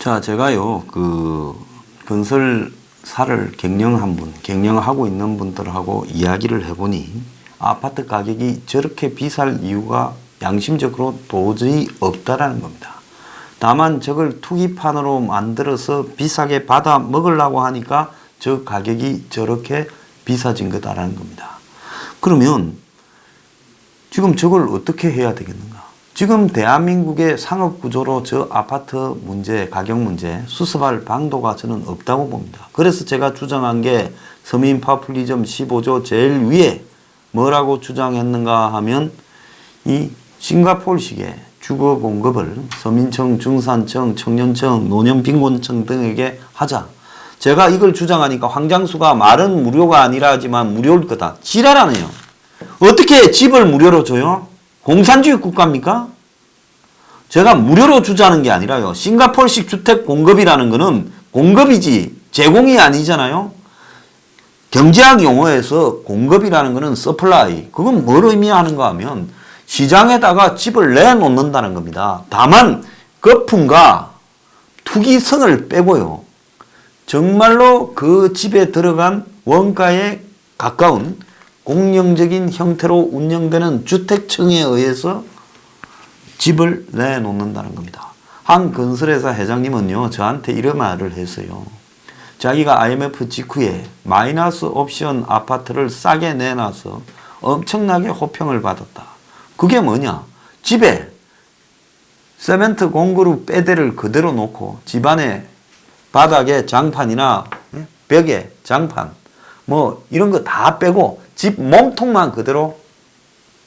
자, 제가요, 건설사를 경영하고 있는 분들하고 이야기를 해보니 아파트 가격이 저렇게 비쌀 이유가 양심적으로 도저히 없다라는 겁니다. 다만 저걸 투기판으로 만들어서 비싸게 받아 먹으려고 하니까 저 가격이 저렇게 비싸진 거다라는 겁니다. 그러면 지금 저걸 어떻게 해야 되겠는가? 지금 대한민국의 상업구조로 저 아파트 문제, 가격 문제 수습할 방도가 저는 없다고 봅니다. 그래서 제가 주장한 게 서민 파퓰리즘 15조 제일 위에 뭐라고 주장했는가 하면 이 싱가포르식의 주거 공급을 서민청, 중산청, 청년청, 노년빈곤층 등에게 하자. 제가 이걸 주장하니까 황장수가 말은 무료가 아니라 하지만 무료일 거다. 지랄하네요. 어떻게 집을 무료로 줘요? 공산주의 국가입니까? 제가 무료로 주자는 게 아니라요. 싱가포르식 주택 공급이라는 거는 공급이지 제공이 아니잖아요. 경제학 용어에서 공급이라는 거는 서플라이. 그건 뭘 의미하는가 하면 시장에다가 집을 내놓는다는 겁니다. 다만 거품과 투기성을 빼고요. 정말로 그 집에 들어간 원가에 가까운 공영적인 형태로 운영되는 주택청에 의해서 집을 내놓는다는 겁니다. 한 건설회사 회장님은요, 저한테 이런 말을 했어요. 자기가 IMF 직후에 마이너스 옵션 아파트를 싸게 내놔서 엄청나게 호평을 받았다. 그게 뭐냐? 집에 세멘트 공그룹 빼대를 그대로 놓고 집안에 바닥에 장판이나 벽에 장판 뭐 이런 거 다 빼고 집 몸통만 그대로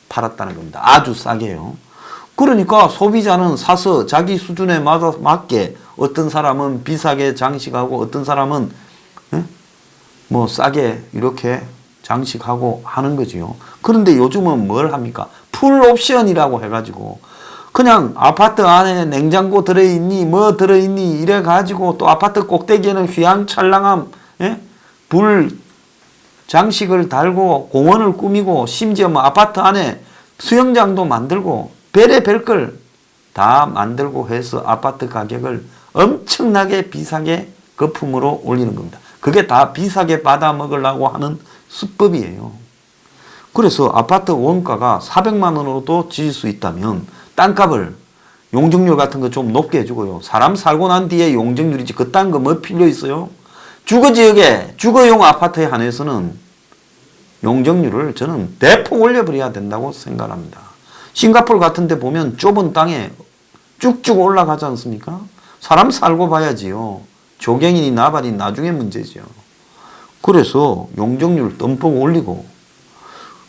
팔았다는 겁니다. 아주 싸게요. 그러니까 소비자는 사서 자기 수준에 맞게 어떤 사람은 비싸게 장식하고 어떤 사람은 뭐 싸게 이렇게 장식하고 하는 거지요. 그런데 요즘은 뭘 합니까? 풀옵션이라고 해가지고 그냥 아파트 안에 냉장고 들어있니 뭐 들어있니 이래가지고 또 아파트 꼭대기에는 휘황찬란한 불 장식을 달고 공원을 꾸미고 심지어 뭐 아파트 안에 수영장도 만들고 별의별 다 만들고 해서 아파트 가격을 엄청나게 비싸게 거품으로 올리는 겁니다. 그게 다 비싸게 받아 먹으려고 하는 수법이에요. 그래서 아파트 원가가 400만 원으로도 지을 수 있다면 땅값을 용적률 같은 거 좀 높게 해주고요. 사람 살고 난 뒤에 용적률이지 그딴 거 뭐 필요 있어요? 주거지역에 주거용 아파트에 한해서는 용적률을 저는 대폭 올려버려야 된다고 생각합니다. 싱가포르 같은 데 보면 좁은 땅에 쭉쭉 올라가지 않습니까? 사람 살고 봐야지요. 조경이니 나발이 나중에 문제죠. 그래서 용적률 덤뿍 올리고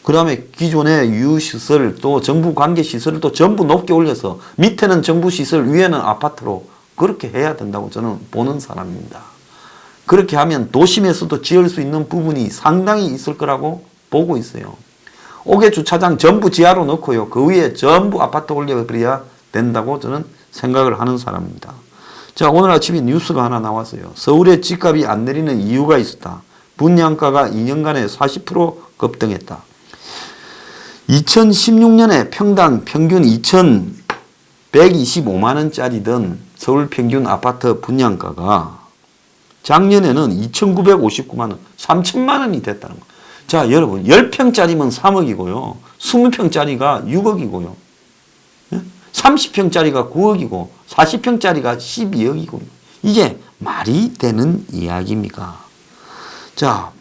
그 다음에 기존의 유시설 또 정부 관계시설을 또 전부 높게 올려서 밑에는 정부시설 위에는 아파트로 그렇게 해야 된다고 저는 보는 사람입니다. 그렇게 하면 도심에서도 지을 수 있는 부분이 상당히 있을 거라고 보고 있어요. 옥외 주차장 전부 지하로 넣고요. 그 위에 전부 아파트 올려버려야 된다고 저는 생각을 하는 사람입니다. 자, 오늘 아침에 뉴스가 하나 나왔어요. 서울의 집값이 안 내리는 이유가 있었다. 분양가가 2년간에 40% 급등했다. 2016년에 평당 평균 2,125만 원짜리던 서울 평균 아파트 분양가가 작년에는 2,959만 원, 3천만 원이 됐다는 거. 자, 여러분, 10평짜리면 3억이고요. 20평짜리가 6억이고요. 30평짜리가 9억이고, 40평짜리가 12억이고요. 이게 말이 되는 이야기입니까? 자,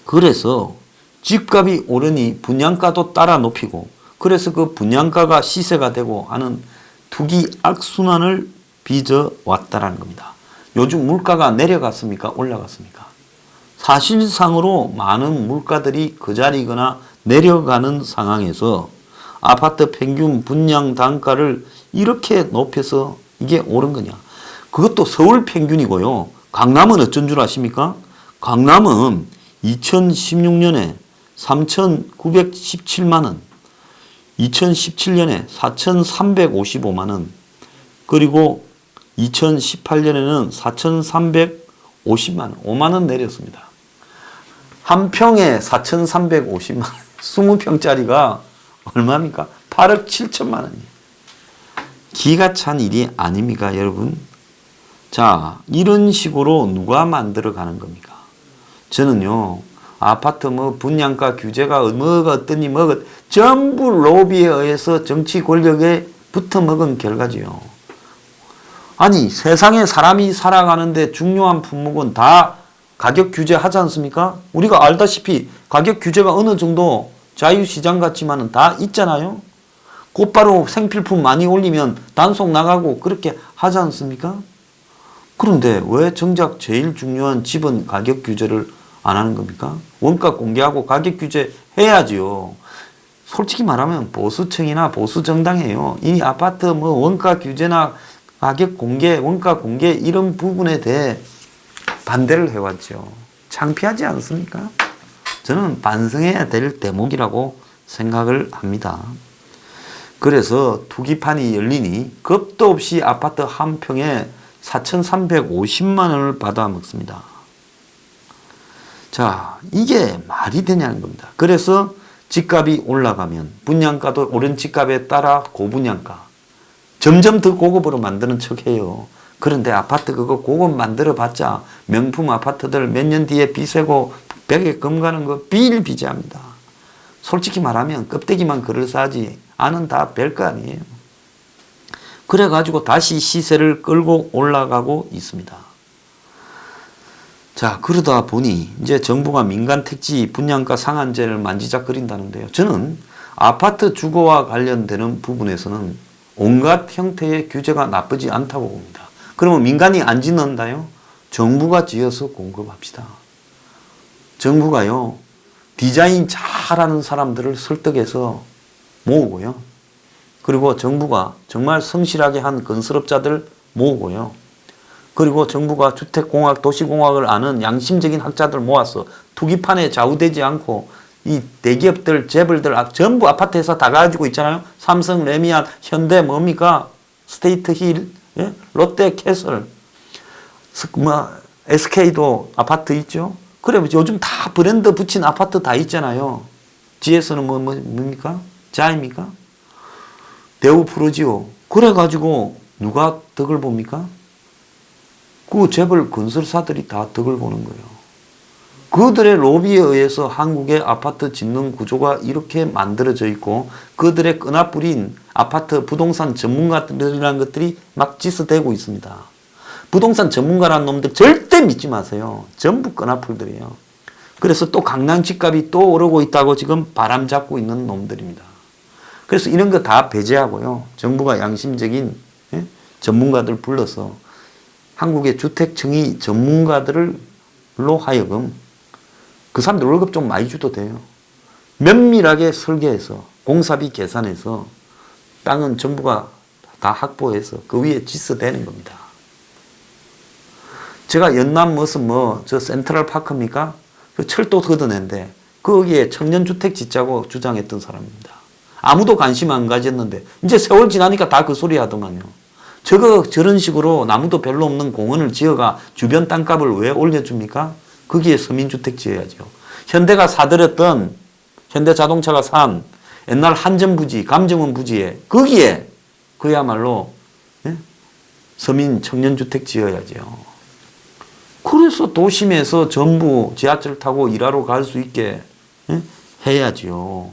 그래서 집값이 오르니 분양가도 따라 높이고, 그래서 그 분양가가 시세가 되고 하는 투기 악순환을 빚어왔다라는 겁니다. 요즘 물가가 내려갔습니까? 올라갔습니까? 사실상으로 많은 물가들이 그 자리거나 내려가는 상황에서 아파트 평균 분양 단가를 이렇게 높여서 이게 옳은 거냐? 그것도 서울 평균이고요. 강남은 어쩐 줄 아십니까? 강남은 2016년에 3,917만 원, 2017년에 4,355만 원, 그리고 2018년에는 4,350만 원, 5만 원 내렸습니다. 한 평에 4,350만 원, 20평짜리가 얼마입니까? 8억 7천만 원이에요. 기가 찬 일이 아닙니까, 여러분? 자, 이런 식으로 누가 만들어 가는 겁니까? 저는요, 아파트 뭐 분양가 규제가 뭐가 어떠니 뭐가 전부 로비에 의해서 정치 권력에 붙어 먹은 결과지요. 아니, 세상에 사람이 살아가는데 중요한 품목은 다 가격 규제하지 않습니까? 우리가 알다시피 가격 규제가 어느 정도 자유시장 같지만은 다 있잖아요. 곧바로 생필품 많이 올리면 단속 나가고 그렇게 하지 않습니까? 그런데 왜 정작 제일 중요한 집은 가격 규제를 안 하는 겁니까? 원가 공개하고 가격 규제 해야지요. 솔직히 말하면 보수층이나 보수 정당이에요. 이 아파트 뭐 원가 규제나 가격 공개, 원가 공개 이런 부분에 대해 반대를 해왔죠. 창피하지 않습니까? 저는 반성해야 될 대목이라고 생각을 합니다. 그래서 투기판이 열리니 겁도 없이 아파트 한 평에 4,350만 원을 받아 먹습니다. 자, 이게 말이 되냐는 겁니다. 그래서 집값이 올라가면 분양가도 오른 집값에 따라 고분양가. 점점 더 고급으로 만드는 척해요. 그런데 아파트 그거 고급 만들어 봤자 명품 아파트들 몇 년 뒤에 비세고 벽에 금 가는 거 비일비재합니다. 솔직히 말하면 껍데기만 그럴싸하지 안은 다 별거 아니에요. 그래가지고 다시 시세를 끌고 올라가고 있습니다. 자, 그러다 보니 이제 정부가 민간 택지 분양가 상한제를 만지작거린다는데요. 저는 아파트 주거와 관련되는 부분에서는 온갖 형태의 규제가 나쁘지 않다고 봅니다. 그러면 민간이 안 짓는다요? 정부가 지어서 공급합시다. 정부가요, 디자인 잘하는 사람들을 설득해서 모으고요. 그리고 정부가 정말 성실하게 한 건설업자들 모으고요. 그리고 정부가 주택공학, 도시공학을 아는 양심적인 학자들 모아서 투기판에 좌우되지 않고 이 대기업들, 재벌들 전부 아파트 회사 다 가지고 있잖아요. 삼성, 레미안, 현대 뭡니까? 스테이트 힐, 예? 롯데 캐슬, 뭐 SK도 아파트 있죠. 그래 요즘 다 브랜드 붙인 아파트 다 있잖아요. GS는 뭡니까? 자입니까? 대우 프로지오. 그래가지고 누가 덕을 봅니까? 그 재벌 건설사들이 다 덕을 보는 거예요. 그들의 로비에 의해서 한국의 아파트 짓는 구조가 이렇게 만들어져 있고 그들의 끈아뿌린 아파트 부동산 전문가들이라는 것들이 막 짓어대고 있습니다. 부동산 전문가라는 놈들 절대 믿지 마세요. 전부 끈아풀들이에요. 그래서 또 강남 집값이 또 오르고 있다고 지금 바람 잡고 있는 놈들입니다. 그래서 이런 거 다 배제하고요. 정부가 양심적인 전문가들 불러서 한국의 주택청이 전문가들로 하여금 그 사람들 월급 좀 많이 줘도 돼요. 면밀하게 설계해서 공사비 계산해서 땅은 정부가 다 확보해서 그 위에 짓어대는 겁니다. 제가 연남 무슨 저 센트럴 파크입니까? 그 철도 걷어낸데 거기에 청년주택 짓자고 주장했던 사람입니다. 아무도 관심 안 가졌는데 이제 세월 지나니까 다 그 소리 하더만요. 저런 식으로 나무도 별로 없는 공원을 지어가 주변 땅값을 왜 올려줍니까? 거기에 서민주택 지어야죠. 현대가 사들였던 현대자동차가 산 옛날 한전부지, 감정원 부지에 거기에 그야말로 서민 청년주택 지어야죠. 그래서 도심에서 전부 지하철 타고 일하러 갈 수 있게 해야죠.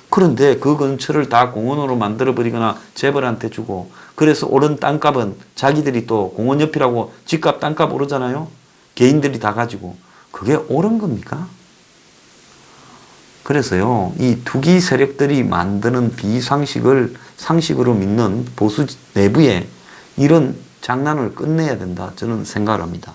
그런데 그 근처를 다 공원으로 만들어버리거나 재벌한테 주고 그래서 오른 땅값은 자기들이 또 공원 옆이라고 집값 땅값 오르잖아요. 개인들이 다 가지고 그게 옳은 겁니까? 그래서요, 이 투기 세력들이 만드는 비상식을 상식으로 믿는 보수 내부에 이런 장난을 끝내야 된다. 저는 생각을 합니다.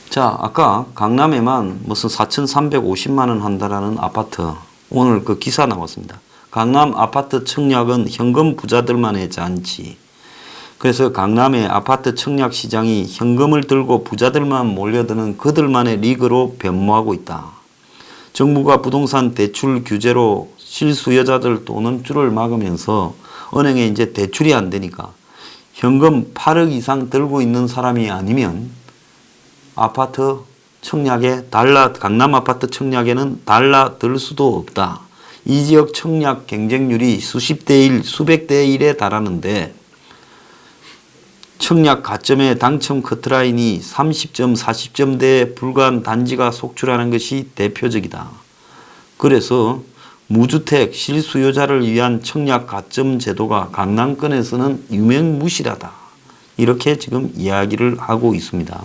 자, 아까 강남에만 무슨 4,350만 원 한다라는 아파트 오늘 그 기사 나왔습니다. 강남 아파트 청약은 현금 부자들만의 잔치. 그래서 강남의 아파트 청약 시장이 현금을 들고 부자들만 몰려드는 그들만의 리그로 변모하고 있다. 정부가 부동산 대출 규제로 실수요자들 도는 줄을 막으면서 은행에 이제 대출이 안 되니까 현금 8억 이상 들고 있는 사람이 아니면 아파트 청약에 강남 아파트 청약에는 달라들 수도 없다. 이 지역 청약 경쟁률이 수십 대 1, 수백 대 1에 달하는데 청약 가점의 당첨 커트라인이 30점, 40점대에 불과한 단지가 속출하는 것이 대표적이다. 그래서 무주택 실수요자를 위한 청약 가점 제도가 강남권에서는 유명무실하다. 이렇게 지금 이야기를 하고 있습니다.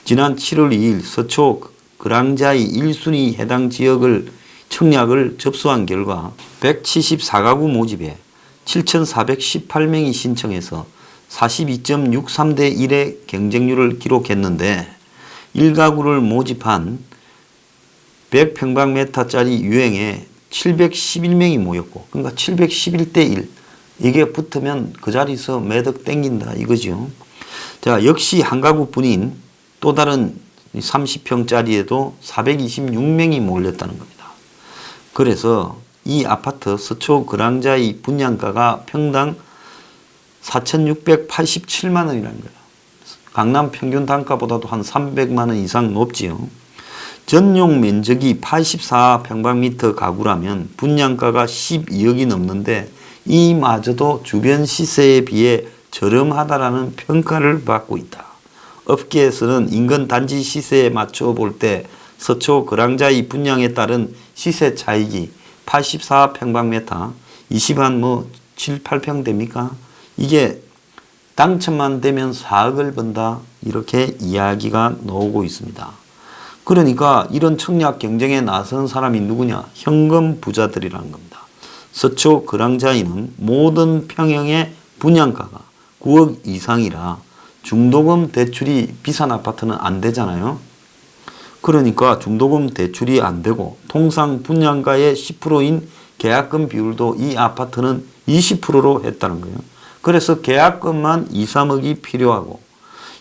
지난 7월 2일 서초 그랑자이 1순위 해당 지역을 청약을 접수한 결과 174가구 모집에 7,418명이 신청해서 42.63대 1의 경쟁률을 기록했는데 1가구를 모집한 100평방미터짜리 유형에 711명이 모였고, 그러니까 711대 1. 이게 붙으면 그 자리에서 매덕 땡긴다 이거죠. 자, 역시 한 가구뿐인 또 다른 30평짜리에도 426명이 몰렸다는 겁니다. 그래서 이 아파트 서초 그랑자이 분양가가 평당 4,687만 원이라는 거예요. 강남 평균 단가보다도 한 300만 원 이상 높지요. 전용 면적이 84평방미터 가구라면 분양가가 12억이 넘는데 이마저도 주변 시세에 비해 저렴하다라는 평가를 받고 있다. 업계에서는 인근 단지 시세에 맞춰 볼 때 서초 그랑자이 분양에 따른 시세 차익이 84평방미터 20한 7, 8평 됩니까? 이게 당첨만 되면 4억을 번다. 이렇게 이야기가 나오고 있습니다. 그러니까 이런 청약 경쟁에 나선 사람이 누구냐? 현금 부자들이라는 겁니다. 서초 그랑자이는 모든 평형의 분양가가 9억 이상이라 중도금 대출이 비싼 아파트는 안 되잖아요. 그러니까 중도금 대출이 안 되고 통상 분양가의 10%인 계약금 비율도 이 아파트는 20%로 했다는 거예요. 그래서 계약금만 2, 3억이 필요하고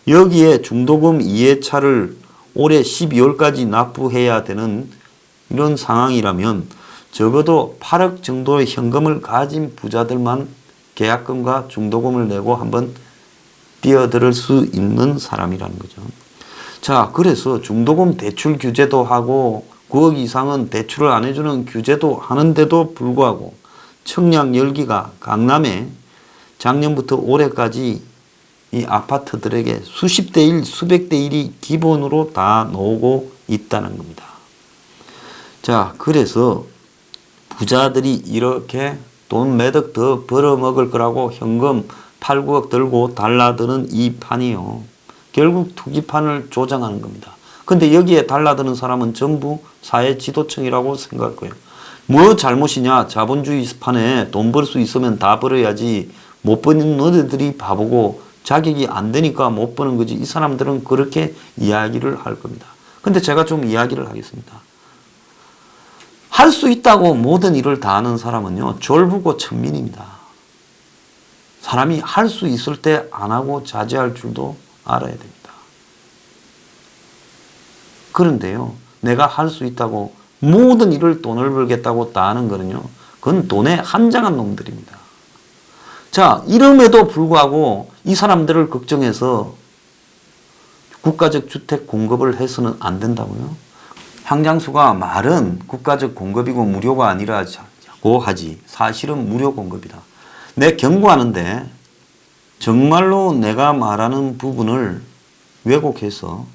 여기에 중도금 이해차를 올해 12월까지 납부해야 되는 이런 상황이라면 적어도 8억 정도의 현금을 가진 부자들만 계약금과 중도금을 내고 한번 뛰어들 수 있는 사람이라는 거죠. 자, 그래서 중도금 대출 규제도 하고 9억 이상은 대출을 안 해주는 규제도 하는데도 불구하고 청약 열기가 강남에 작년부터 올해까지 이 아파트들에게 수십 대 1, 수백 대 1이 기본으로 다 나오고 있다는 겁니다. 자, 그래서 부자들이 이렇게 돈 매덕 더 벌어먹을 거라고 현금 8, 9억 들고 달라드는 이 판이요. 결국 투기판을 조장하는 겁니다. 근데 여기에 달라드는 사람은 전부 사회지도층이라고 생각할 거예요. 뭐 잘못이냐? 자본주의 판에 돈 벌 수 있으면 다 벌어야지. 못 버는 너희들이 바보고 자격이 안 되니까 못 버는 거지. 이 사람들은 그렇게 이야기를 할 겁니다. 근데 제가 좀 이야기를 하겠습니다. 할 수 있다고 모든 일을 다 하는 사람은요, 졸부고 천민입니다. 사람이 할 수 있을 때 안 하고 자제할 줄도 알아야 됩니다. 그런데요, 내가 할 수 있다고 모든 일을 돈을 벌겠다고 다 하는 거는요, 그건 돈에 한장한 놈들입니다. 자, 이름에도 불구하고 이 사람들을 걱정해서 국가적 주택 공급을 해서는 안 된다고요? 향장수가 말은 국가적 공급이고 무료가 아니라고 하지 사실은 무료 공급이다. 내 경고하는데 정말로 내가 말하는 부분을 왜곡해서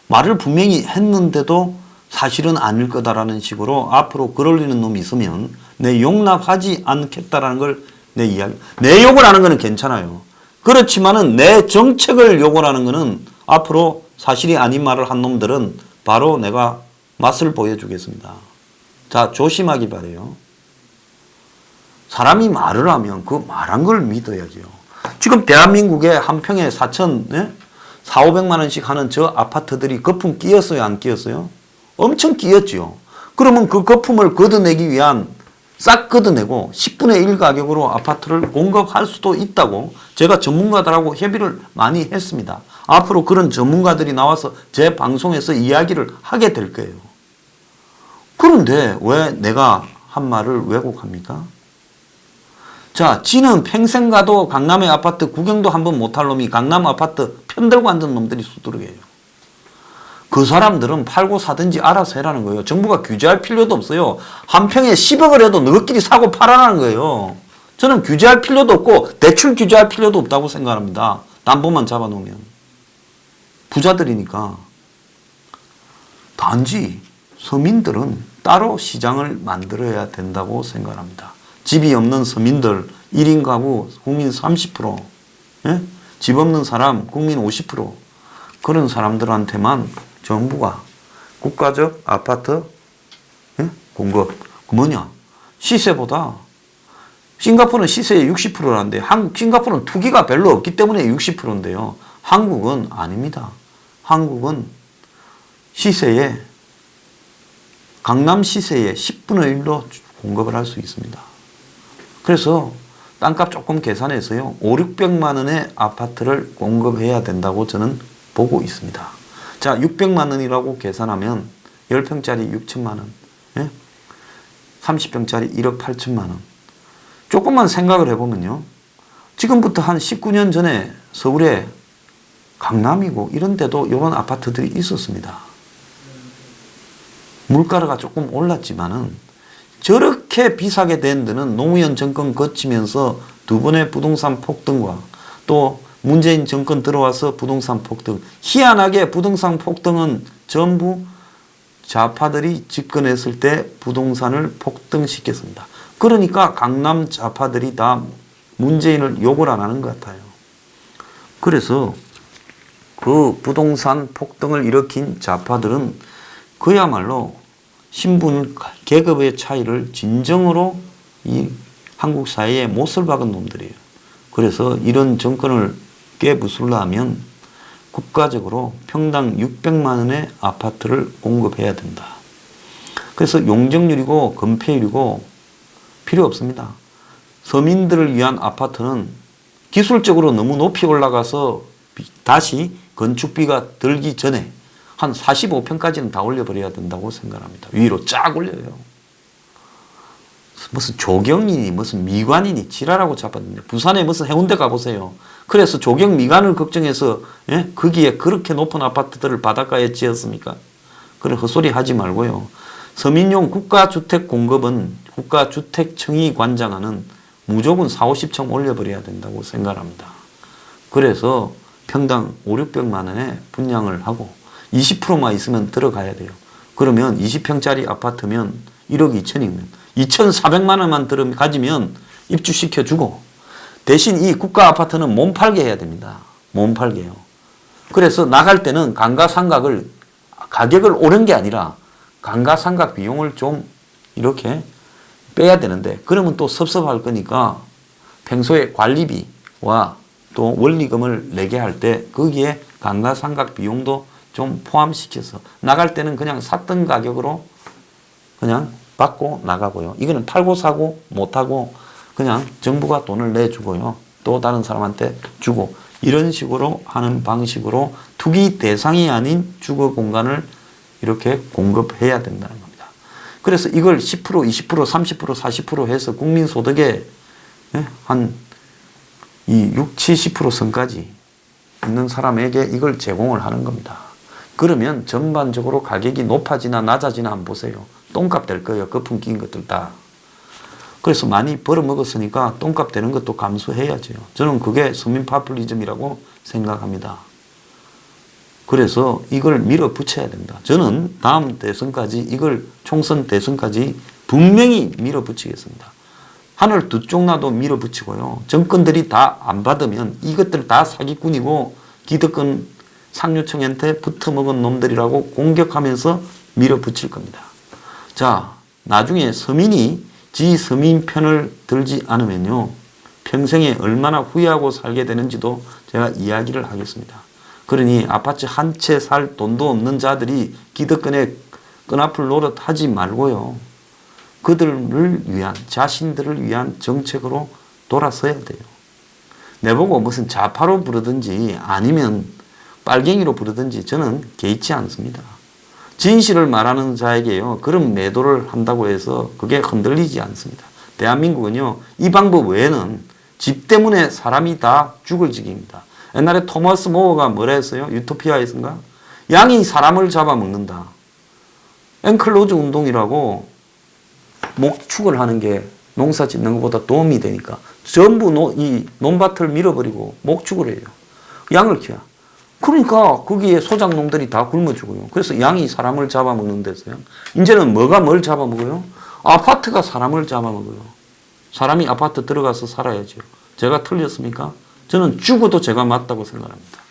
말을 분명히 했는데도 사실은 아닐 거다라는 식으로 앞으로 글 올리는 놈이 있으면 내 용납하지 않겠다라는 걸 내 이야기. 내 욕을 하는 거는 괜찮아요. 그렇지만은 내 정책을 욕을 하는 거는 앞으로 사실이 아닌 말을 한 놈들은 바로 내가 맛을 보여주겠습니다. 자, 조심하기 바래요. 사람이 말을 하면 그 말한 걸 믿어야죠. 지금 대한민국에 한 평에 4,500만 원씩 하는 저 아파트들이 거품 끼었어요, 안 끼었어요? 엄청 끼었죠. 그러면 그 거품을 걷어내기 위한 싹 걷어내고 10분의 1 가격으로 아파트를 공급할 수도 있다고 제가 전문가들하고 협의를 많이 했습니다. 앞으로 그런 전문가들이 나와서 제 방송에서 이야기를 하게 될 거예요. 그런데 왜 내가 한 말을 왜곡합니까? 자, 지는 평생 가도 강남의 아파트 구경도 한번 못할 놈이 강남 아파트 편들고 앉은 놈들이 수두룩이에요. 그 사람들은 팔고 사든지 알아서 해라는 거예요. 정부가 규제할 필요도 없어요. 한 평에 10억을 해도 너희끼리 사고 팔아라는 거예요. 저는 규제할 필요도 없고 대출 규제할 필요도 없다고 생각합니다. 담보만 잡아놓으면. 부자들이니까. 단지 서민들은 따로 시장을 만들어야 된다고 생각합니다. 집이 없는 서민들 1인 가구 국민 30%, 예? 집 없는 사람 국민 50%, 그런 사람들한테만 정부가 국가적 아파트, 예? 공급. 뭐냐? 시세보다. 싱가포르는 시세의 60%라는데 싱가포르는 투기가 별로 없기 때문에 60%인데요. 한국은 아닙니다. 한국은 시세에 강남 시세의 10분의 1로 공급을 할 수 있습니다. 그래서 땅값 조금 계산해서요. 5, 600만 원의 아파트를 공급해야 된다고 저는 보고 있습니다. 자, 600만 원이라고 계산하면 10평짜리 6천만 원, 예? 30평짜리 1억 8천만 원. 조금만 생각을 해보면요. 지금부터 한 19년 전에 서울에 강남이고 이런 데도 이런 아파트들이 있었습니다. 물가가 조금 올랐지만은 저렇게 비싸게 된 데는 노무현 정권 거치면서 두 번의 부동산 폭등과 또 문재인 정권 들어와서 부동산 폭등. 희한하게 부동산 폭등은 전부 좌파들이 집권했을 때 부동산을 폭등시켰습니다. 그러니까 강남 좌파들이 다 문재인을 욕을 안 하는 것 같아요. 그래서 그 부동산 폭등을 일으킨 좌파들은 그야말로 신분 계급의 차이를 진정으로 이 한국 사회에 못을 박은 놈들이에요. 그래서 이런 정권을 깨부수려면 국가적으로 평당 600만 원의 아파트를 공급해야 된다. 그래서 용적률이고 건폐율이고 필요 없습니다. 서민들을 위한 아파트는 기술적으로 너무 높이 올라가서 다시 건축비가 들기 전에 한 45평까지는 다 올려버려야 된다고 생각합니다. 위로 쫙 올려요. 무슨 조경이니 무슨 미관이니 지랄하고 잡았는데 부산에 무슨 해운대 가보세요. 그래서 조경 미관을 걱정해서 예? 거기에 그렇게 높은 아파트들을 바닷가에 지었습니까? 그런 헛소리 하지 말고요. 서민용 국가주택 공급은 국가주택청이 관장하는 무조건 4, 50층 올려버려야 된다고 생각합니다. 그래서 평당 5, 600만 원에 분양을 하고 20%만 있으면 들어가야 돼요. 그러면 20평짜리 아파트면 1억 2천이면 2,400만 원만 가지면 입주시켜주고 대신 이 국가 아파트는 몸팔게 해야 됩니다. 몸팔게요. 그래서 나갈 때는 감가상각을 가격을 오른 게 아니라 감가상각 비용을 좀 이렇게 빼야 되는데 그러면 또 섭섭할 거니까 평소에 관리비와 또 원리금을 내게 할 때 거기에 감가상각 비용도 좀 포함시켜서 나갈 때는 그냥 샀던 가격으로 그냥 받고 나가고요. 이거는 팔고 사고 못하고 그냥 정부가 돈을 내주고요. 또 다른 사람한테 주고 이런 식으로 하는 방식으로 투기 대상이 아닌 주거 공간을 이렇게 공급해야 된다는 겁니다. 그래서 이걸 10%, 20%, 30%, 40% 해서 국민소득의 한 이 6, 70% 선까지 있는 사람에게 이걸 제공을 하는 겁니다. 그러면 전반적으로 가격이 높아지나 낮아지나 한번 보세요. 똥값 될 거예요. 거품 낀 것들 다. 그래서 많이 벌어먹었으니까 똥값 되는 것도 감수해야죠. 저는 그게 서민 파퓰리즘이라고 생각합니다. 그래서 이걸 밀어붙여야 된다. 저는 다음 대선까지 이걸 총선 대선까지 분명히 밀어붙이겠습니다. 하늘 두 쪽 나도 밀어붙이고요. 정권들이 다 안 받으면 이것들 다 사기꾼이고 기득권 상류층한테 붙어먹은 놈들이라고 공격하면서 밀어붙일 겁니다. 자, 나중에 서민이 지 서민 편을 들지 않으면요. 평생에 얼마나 후회하고 살게 되는지도 제가 이야기를 하겠습니다. 그러니 아파트 한 채 살 돈도 없는 자들이 기득권의 끈앞을 노릇하지 말고요. 그들을 위한, 자신들을 위한 정책으로 돌아서야 돼요. 내보고 무슨 좌파로 부르든지 아니면 빨갱이로 부르든지 저는 개의치 않습니다. 진실을 말하는 자에게요. 그런 매도를 한다고 해서 그게 흔들리지 않습니다. 대한민국은요. 이 방법 외에는 집 때문에 사람이 다 죽을 지경입니다. 옛날에 토마스 모어가 뭐라 했어요? 유토피아에서인가? 양이 사람을 잡아먹는다. 앵클로즈 운동이라고 목축을 하는 게 농사 짓는 것보다 도움이 되니까 전부 이 논밭을 밀어버리고 목축을 해요. 양을 키워. 그러니까 거기에 소작농들이 다 굶어 죽어요. 그래서 양이 사람을 잡아먹는 데서요. 이제는 뭐가 뭘 잡아먹어요? 아파트가 사람을 잡아먹어요. 사람이 아파트 들어가서 살아야죠. 제가 틀렸습니까? 저는 죽어도 제가 맞다고 생각합니다.